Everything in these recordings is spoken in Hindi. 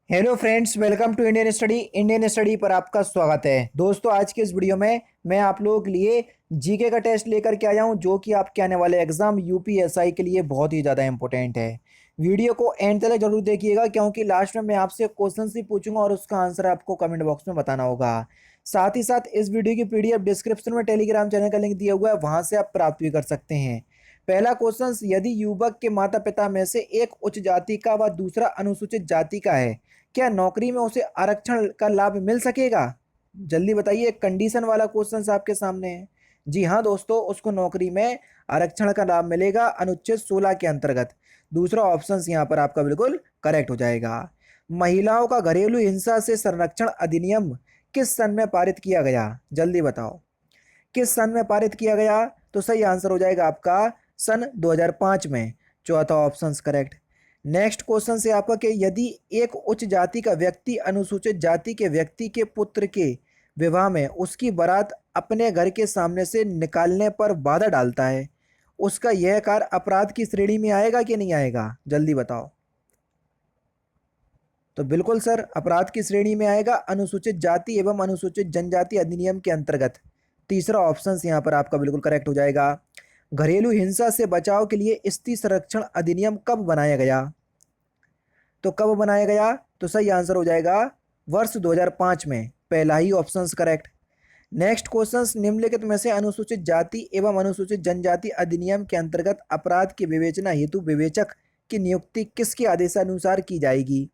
Hello friends, welcome to Indian study पर आपका स्वागत है। दोस्तों, आज के इस वीडियो में मैं आप लोगों के लिए जीके का टेस्ट लेकर के आया हूं, जो कि आपके आने वाले एग्जाम यूपीएसआई के लिए बहुत ही ज़्यादा इंपॉर्टेंट है। वीडियो को एंड तक जरूर देखिएगा, क्योंकि लास्ट में मैं आपसे क्वेश्चन ही पूछूंगा और उसका आंसर आपको कमेंट बॉक्स में बताना होगा। साथ ही साथ इस वीडियो की पीडीएफ डिस्क्रिप्शन में टेलीग्राम चैनल का लिंक दिया हुआ है, वहां से आप प्राप्त भी कर सकते हैं। पहला क्वेश्चन, यदि युवक के माता पिता में से एक उच्च जाति का व दूसरा अनुसूचित जाति का है, क्या नौकरी में उसे आरक्षण का लाभ मिल सकेगा? जल्दी बताइए। कंडीशन वाला क्वेश्चन आपके सामने है। जी हाँ दोस्तों, उसको नौकरी में आरक्षण का लाभ मिलेगा अनुच्छेद 16 के अंतर्गत। दूसरा ऑप्शन यहाँ पर आपका बिल्कुल करेक्ट हो जाएगा। महिलाओं का घरेलू हिंसा से संरक्षण अधिनियम किस सन में पारित किया गया? जल्दी बताओ, किस सन में पारित किया गया? तो सही आंसर हो जाएगा आपका सन 2005 में। चौथा ऑप्शन करेक्ट। नेक्स्ट क्वेश्चन से आपका कि यदि एक उच्च जाति का व्यक्ति अनुसूचित जाति के व्यक्ति के पुत्र के विवाह में उसकी बारात अपने घर के सामने से निकालने पर बाधा डालता है, उसका यह कार्य अपराध की श्रेणी में आएगा कि नहीं आएगा? जल्दी बताओ। तो बिल्कुल सर, अपराध की श्रेणी में आएगा, अनुसूचित जाति एवं अनुसूचित जनजाति अधिनियम के अंतर्गत। तीसरा ऑप्शन यहाँ पर आपका बिल्कुल करेक्ट हो जाएगा। घरेलू हिंसा से बचाव के लिए स्त्री संरक्षण अधिनियम कब बनाया गया? तो कब बनाया गया? तो सही आंसर हो जाएगा वर्ष 2005 में। पहला ही ऑप्शन करेक्ट। नेक्स्ट क्वेश्चन, निम्नलिखित में से अनुसूचित जाति एवं अनुसूचित जनजाति अधिनियम के अंतर्गत अपराध की विवेचना हेतु विवेचक की नियुक्ति किसके आदेशानुसार की जाएगी?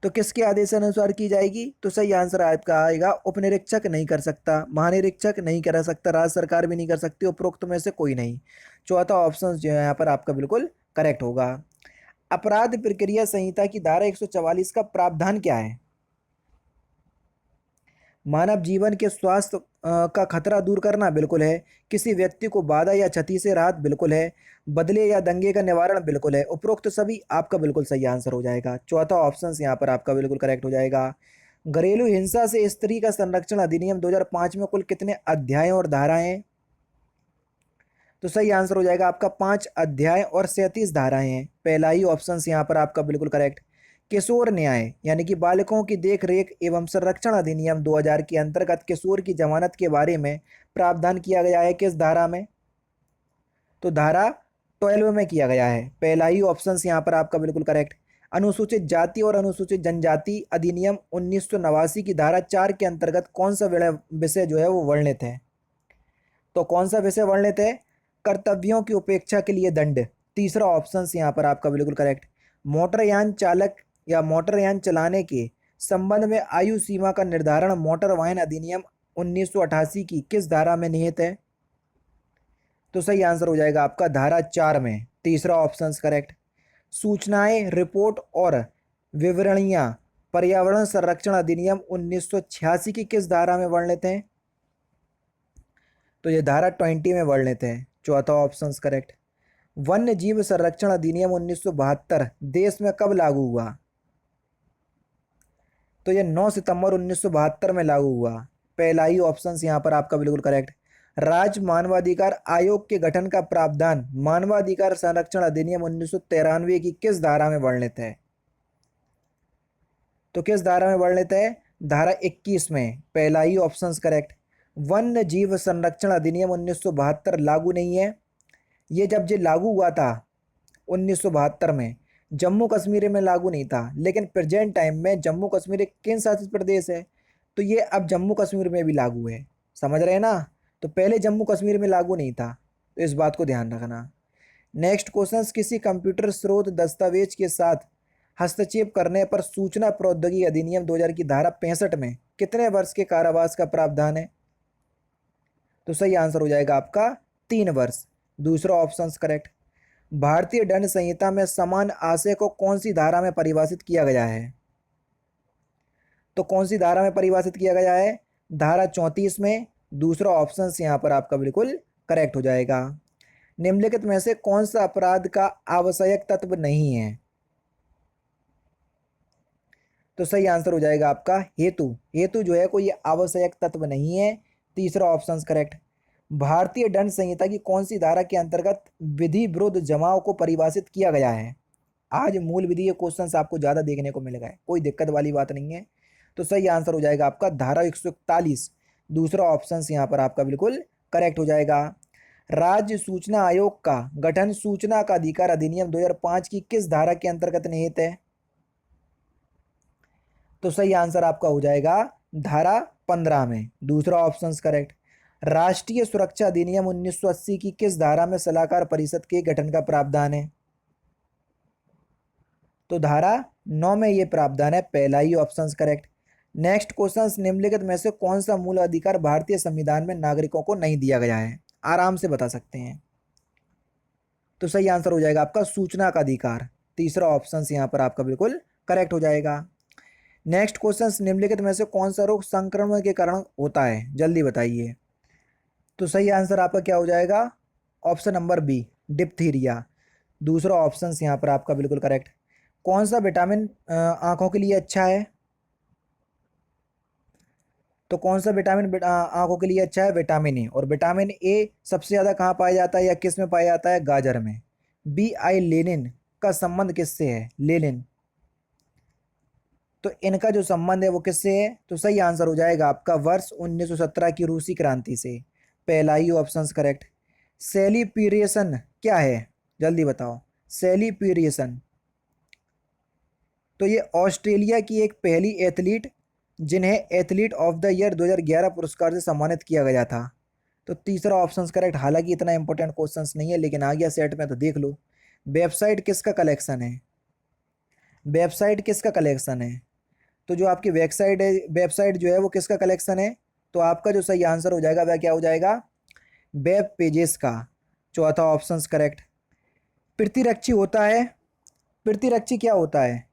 तो किसके आदेशानुसार की जाएगी? तो सही आंसर आपका आएगा उपनिरीक्षक नहीं कर सकता, महानिरीक्षक नहीं कर सकता, राज्य सरकार भी नहीं कर सकती, उपरोक्त में से कोई नहीं। चौथा ऑप्शन जो है यहाँ पर आपका बिल्कुल करेक्ट होगा। अपराध प्रक्रिया संहिता की धारा 144 का प्रावधान क्या है? मानव जीवन के स्वास्थ्य का खतरा दूर करना, बिल्कुल है। किसी व्यक्ति को बाधा या क्षति से राहत, बिल्कुल है। बदले या दंगे का निवारण, बिल्कुल है। उपरोक्त सभी आपका बिल्कुल सही आंसर हो जाएगा। चौथा ऑप्शन यहाँ पर आपका बिल्कुल करेक्ट हो जाएगा। घरेलू हिंसा से स्त्री का संरक्षण अधिनियम 2005 में कुल कितने अध्याय और धाराएं हैं? तो सही आंसर हो जाएगा आपका 5 अध्याय और 37 धाराएं हैं। पहला ही ऑप्शन यहाँ पर आपका बिल्कुल करेक्ट। किशोर न्याय यानी कि बालकों की देख रेख एवं संरक्षण अधिनियम 2000 के अंतर्गत किशोर की जमानत के बारे में प्रावधान किया गया है, किस धारा में? तो धारा 12 में किया गया है। पहला ही ऑप्शन यहाँ पर आपका बिल्कुल करेक्ट। अनुसूचित जाति और अनुसूचित जनजाति अधिनियम 1989 की धारा 4 के अंतर्गत कौन सा विषय जो है वो वर्णित है? तो कौन सा विषय वर्णित है? कर्तव्यों की उपेक्षा के लिए दंड। तीसरा ऑप्शन यहाँ पर आपका बिल्कुल करेक्ट। मोटरयान चालक या मोटरयान चलाने के संबंध में आयु सीमा का निर्धारण मोटर वाहन अधिनियम 1988 की किस धारा में निहित है? तो सही आंसर हो जाएगा आपका धारा 4 में। तीसरा ऑप्शन करेक्ट। सूचनाएं, रिपोर्ट और विवरणियां पर्यावरण संरक्षण अधिनियम 1986 की किस धारा में वर्णित हैं? तो ये धारा 20 में वर्णित है। चौथा ऑप्शन करेक्ट। वन्य जीव संरक्षण अधिनियम 1972 देश में कब लागू हुआ? तो ये 9 सितंबर 1972 में लागू हुआ। पहला ही ऑप्शन यहाँ पर आपका बिल्कुल करेक्ट। राज्य मानवाधिकार आयोग के गठन का प्रावधान मानवाधिकार संरक्षण अधिनियम 1993 की किस धारा में वर्णित है? तो किस धारा में वर्णित है? धारा 21 में। पहला ही ऑप्शन करेक्ट। वन्य जीव संरक्षण अधिनियम 1972 लागू नहीं है। ये जब ये लागू हुआ था 1972 में, जम्मू कश्मीर में लागू नहीं था, लेकिन प्रेजेंट टाइम में जम्मू कश्मीर एक केंद्र शासित प्रदेश है, तो ये अब जम्मू कश्मीर में भी लागू है। समझ रहे हैं ना? तो पहले जम्मू कश्मीर में लागू नहीं था, तो इस बात को ध्यान रखना। नेक्स्ट क्वेश्चन, किसी कंप्यूटर स्रोत दस्तावेज के साथ हस्तक्षेप करने पर सूचना प्रौद्योगिकी अधिनियम 2000 की धारा 65 में कितने वर्ष के कारावास का प्रावधान है? तो सही आंसर हो जाएगा आपका 3 वर्ष। दूसरा ऑप्शन करेक्ट। भारतीय दंड संहिता में समान आशय को कौन सी धारा में परिभाषित किया गया है? तो कौन सी धारा में परिभाषित किया गया है? धारा 34 में। दूसरा ऑप्शन यहाँ पर आपका बिल्कुल करेक्ट हो जाएगा। निम्नलिखित में से कौन सा अपराध का आवश्यक तत्व नहीं है? तो सही आंसर हो जाएगा आपका हेतु। हेतु जो है कोई आवश्यक तत्व नहीं है। तीसरा ऑप्शन करेक्ट। भारतीय दंड संहिता की कौन सी धारा के अंतर्गत विधि विरुद्ध जमाव को परिभाषित किया गया है? आज मूल विधि क्वेश्चन आपको ज़्यादा देखने को मिल गए, कोई दिक्कत वाली बात नहीं है। तो सही आंसर हो जाएगा आपका धारा 141, दूसरा ऑप्शन यहाँ पर आपका बिल्कुल करेक्ट हो जाएगा। राज्य सूचना आयोग का गठन सूचना का अधिकार अधिनियम 2005 की किस धारा के अंतर्गत निहित है? तो सही आंसर आपका हो जाएगा धारा 15 में, दूसरा ऑप्शन करेक्ट। राष्ट्रीय सुरक्षा अधिनियम 1980 की किस धारा में सलाहकार परिषद के गठन का प्रावधान है? तो धारा 9 में ये प्रावधान है, पहला ही ऑप्शन करेक्ट। नेक्स्ट क्वेश्चन, निम्नलिखित में से कौन सा मूल अधिकार भारतीय संविधान में नागरिकों को नहीं दिया गया है? आराम से बता सकते हैं। तो सही आंसर हो जाएगा आपका सूचना का अधिकार, तीसरा ऑप्शन यहाँ पर आपका बिल्कुल करेक्ट हो जाएगा। नेक्स्ट क्वेश्चन, निम्नलिखित में से कौन सा रोग संक्रमण के कारण होता है? जल्दी बताइए। तो सही आंसर आपका क्या हो जाएगा? ऑप्शन नंबर बी, डिप्थीरिया, दूसरा ऑप्शन यहाँ पर आपका बिल्कुल करेक्ट। कौन सा विटामिन आंखों के लिए अच्छा है? तो कौन सा विटामिन आंखों के लिए अच्छा है? Vitamin A. और विटामिन ए सबसे ज़्यादा कहाँ पाया जाता है या किस में पाया जाता है? गाजर में। बी आई लेनिन का संबंध किससे है? लेनिन। तो इनका जो संबंध है वो किससे है? तो सही आंसर हो जाएगा आपका वर्ष 1917 की रूसी क्रांति से, पहला ही ऑप्शन करेक्ट। सेलिब्रेशन क्या है? जल्दी बताओ। सेलिब्रेशन, तो ये ऑस्ट्रेलिया की एक पहली एथलीट जिन्हें एथलीट ऑफ द ईयर 2011 पुरस्कार से सम्मानित किया गया था। तो तीसरा ऑप्शन करेक्ट। हालांकि इतना इंपॉर्टेंट क्वेश्चन नहीं है लेकिन आ गया सेट में तो देख लो। वेबसाइट किसका कलेक्शन है? वेबसाइट किसका कलेक्शन है? तो जो आपकी वेबसाइट है, वेबसाइट जो है वो किसका कलेक्शन है? तो आपका जो सही आंसर हो जाएगा वह क्या हो जाएगा? वेब पेजेस का, चौथा ऑप्शन करेक्ट। प्रतिरक्षी होता है, प्रतिरक्षी क्या होता है?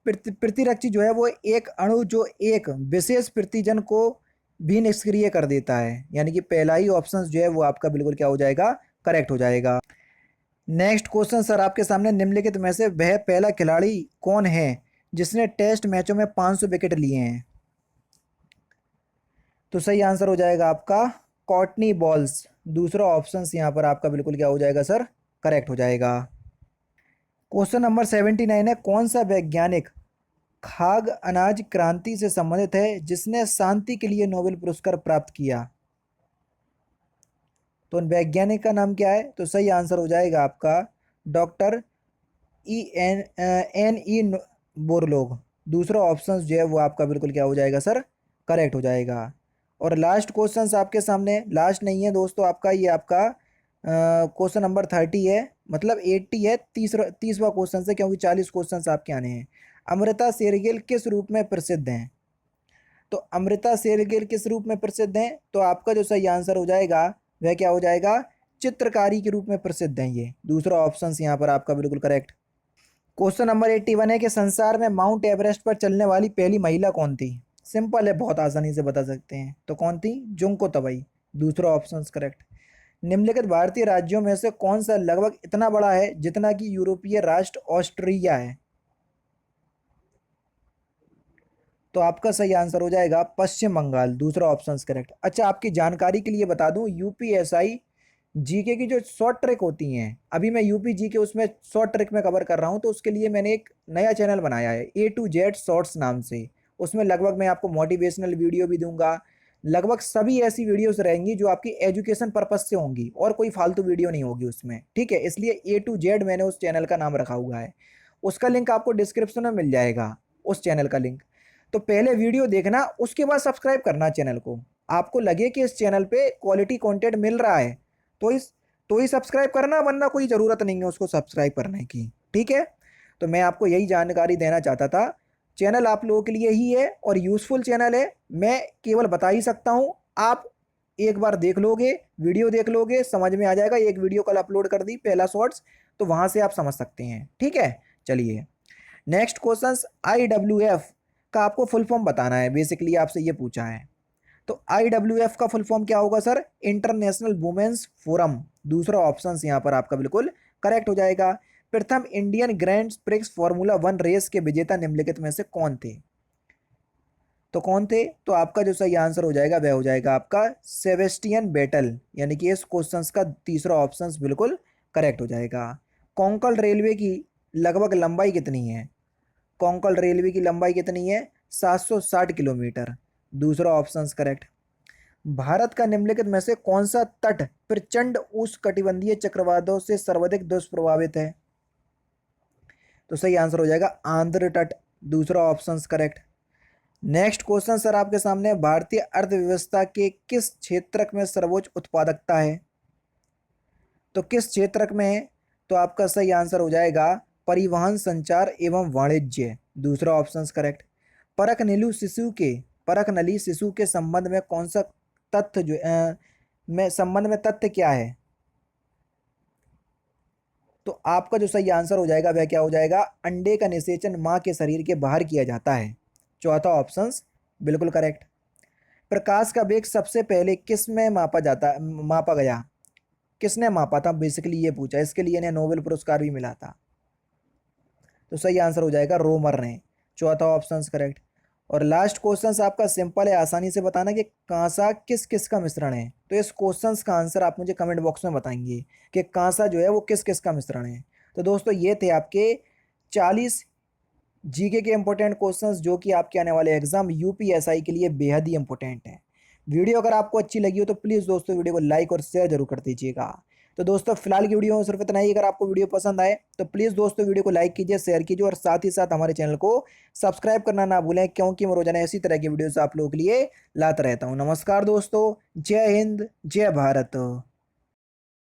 प्रतिरक्षी जो है वो एक अणु जो एक विशेष प्रतिजन को भी निष्क्रिय कर देता है, यानी कि पहला ही ऑप्शन जो है वो आपका बिल्कुल क्या हो जाएगा? करेक्ट हो जाएगा। नेक्स्ट क्वेश्चन सर आपके सामने, निम्नलिखित में से वह पहला खिलाड़ी कौन है जिसने टेस्ट मैचों में 500 विकेट लिए हैं? तो सही आंसर हो जाएगा आपका कॉर्टनी बॉल्स, दूसरा ऑप्शन यहाँ पर आपका बिल्कुल क्या हो जाएगा सर? करेक्ट हो जाएगा। क्वेश्चन नंबर 79 है, कौन सा वैज्ञानिक खाद्य अनाज क्रांति से संबंधित है जिसने शांति के लिए नोबेल पुरस्कार प्राप्त किया? तो उन वैज्ञानिक का नाम क्या है? तो सही आंसर हो जाएगा आपका डॉक्टर एन ई बोरलोग, दूसरा ऑप्शन जो है वो आपका बिल्कुल क्या हो जाएगा सर? करेक्ट हो जाएगा। और लास्ट क्वेश्चन आपके सामने, लास्ट नहीं है दोस्तों आपका, ये आपका क्वेश्चन नंबर 30 है, मतलब 80 है, तीसवा क्वेश्चन है क्योंकि 40 क्वेश्चन आपके आने हैं। अमृता शेरगिल किस रूप में प्रसिद्ध हैं? तो अमृता शेरगिल किस रूप में प्रसिद्ध हैं? तो आपका जो सही आंसर हो जाएगा वह क्या हो जाएगा? चित्रकारी के रूप में प्रसिद्ध हैं ये, दूसरा ऑप्शन यहाँ पर आपका बिल्कुल करेक्ट। क्वेश्चन नंबर 81 है कि संसार में माउंट एवरेस्ट पर चलने वाली पहली महिला कौन थी? सिंपल है, बहुत आसानी से बता सकते हैं। तो कौन थी? जुंको तबई, दूसरा ऑप्शन करेक्ट। निम्नलिखित भारतीय राज्यों में से कौन सा लगभग इतना बड़ा है जितना कि यूरोपीय राष्ट्र ऑस्ट्रिया है? तो आपका सही आंसर हो जाएगा पश्चिम बंगाल, दूसरा ऑप्शन करेक्ट। अच्छा, आपकी जानकारी के लिए बता दूं, यूपीएसआई जीके की जो शॉर्ट ट्रिक होती हैं, अभी मैं यूपी जीके उसमें शॉर्ट ट्रिक में कवर कर रहा हूं, तो उसके लिए मैंने एक नया चैनल बनाया है A to Z शॉर्ट्स नाम से। उसमें लगभग मैं आपको मोटिवेशनल वीडियो भी दूंगा, लगभग सभी ऐसी वीडियोस रहेंगी जो आपकी एजुकेशन पर्पज से होंगी और कोई फालतू वीडियो नहीं होगी उसमें, ठीक है? इसलिए A to Z मैंने उस चैनल का नाम रखा हुआ है। उसका लिंक आपको डिस्क्रिप्शन में मिल जाएगा, उस चैनल का लिंक। तो पहले वीडियो देखना, उसके बाद सब्सक्राइब करना चैनल को। आपको लगे कि इस चैनल पे क्वालिटी कंटेंट मिल रहा है तो इस तो ही सब्सक्राइब करना, वरना कोई ज़रूरत नहीं है उसको सब्सक्राइब करने की, ठीक है? तो मैं आपको यही जानकारी देना चाहता था। चैनल आप लोगों के लिए ही है और यूज़फुल चैनल है, मैं केवल बता ही सकता हूँ। आप एक बार देख लोगे, वीडियो देख लोगे, समझ में आ जाएगा। एक वीडियो कल अपलोड कर दी, पहला शॉर्ट्स, तो वहाँ से आप समझ सकते हैं, ठीक है? चलिए नेक्स्ट क्वेश्चन, IWF का आपको फुल फॉर्म बताना है, बेसिकली आपसे ये पूछा है। तो IWF का फुल फॉर्म क्या होगा सर? इंटरनेशनल वुमेन्स फोरम, दूसरा ऑप्शन यहाँ पर आपका बिल्कुल करेक्ट हो जाएगा। प्रथम Indian grand prix formula 1 race के विजेता निम्नलिखित में से कौन थे? तो कौन थे? तो आपका जो सही आंसर हो जाएगा वह हो जाएगा आपका सेबेस्टियन बेटल, यानी कि इस क्वेश्चन का तीसरा ऑप्शन बिल्कुल करेक्ट हो जाएगा। कोंकण रेलवे की लगभग लंबाई कितनी है? कोंकण रेलवे की लंबाई कितनी है? 760 किलोमीटर। दूसरा ऑप्शन करेक्ट। भारत का निम्नलिखित में से कौन सा तट प्रचंड उष्णकटिबंधीय चक्रवातों से सर्वाधिक दुष्प्रभावित है? तो सही आंसर हो जाएगा आंध्र तट। दूसरा option correct. Next question sir आपके सामने, भारतीय अर्थव्यवस्था के किस क्षेत्र में सर्वोच्च उत्पादकता है? तो किस क्षेत्र में है? तो आपका सही आंसर हो जाएगा परिवहन, संचार एवं वाणिज्य। दूसरा ऑप्शन करेक्ट। परख नली शिशु के संबंध में कौन सा तथ्य में संबंध में तथ्य क्या है? तो आपका जो सही आंसर हो जाएगा वह क्या हो जाएगा? अंडे का निषेचन मां के शरीर के बाहर किया जाता है। चौथा ऑप्शन बिल्कुल करेक्ट। प्रकाश का वेग सबसे पहले किस में मापा गया? किसने मापा था, बेसिकली ये पूछा, इसके लिए इन्हें नोबेल पुरस्कार भी मिला था। तो सही आंसर हो जाएगा रोमर ने। चौथा ऑप्शन करेक्ट। और लास्ट क्वेश्चन आपका सिंपल है, आसानी से बताना कि कांसा किस किस का मिश्रण है। तो इस क्वेश्चन का आंसर आप मुझे कमेंट बॉक्स में बताएंगे कि कांसा जो है वो किस किस का मिश्रण है। तो दोस्तों ये थे आपके 40 जीके के इंपॉर्टेंट क्वेश्चंस जो कि आपके आने वाले एग्जाम यूपीएसआई के लिए बेहद ही इंपॉर्टेंट हैं। वीडियो अगर आपको अच्छी लगी हो तो प्लीज़ दोस्तों वीडियो को लाइक और शेयर जरूर कर दीजिएगा। तो दोस्तों फिलहाल की वीडियो में सिर्फ इतना ही। अगर आपको वीडियो पसंद आए तो प्लीज़ दोस्तों वीडियो को लाइक कीजिए, शेयर कीजिए और साथ ही साथ हमारे चैनल को सब्सक्राइब करना ना भूलें, क्योंकि मैं रोजाना इसी तरह की वीडियोस आप लोगों के लिए लाता रहता हूँ। नमस्कार दोस्तों, जय हिंद, जय भारत।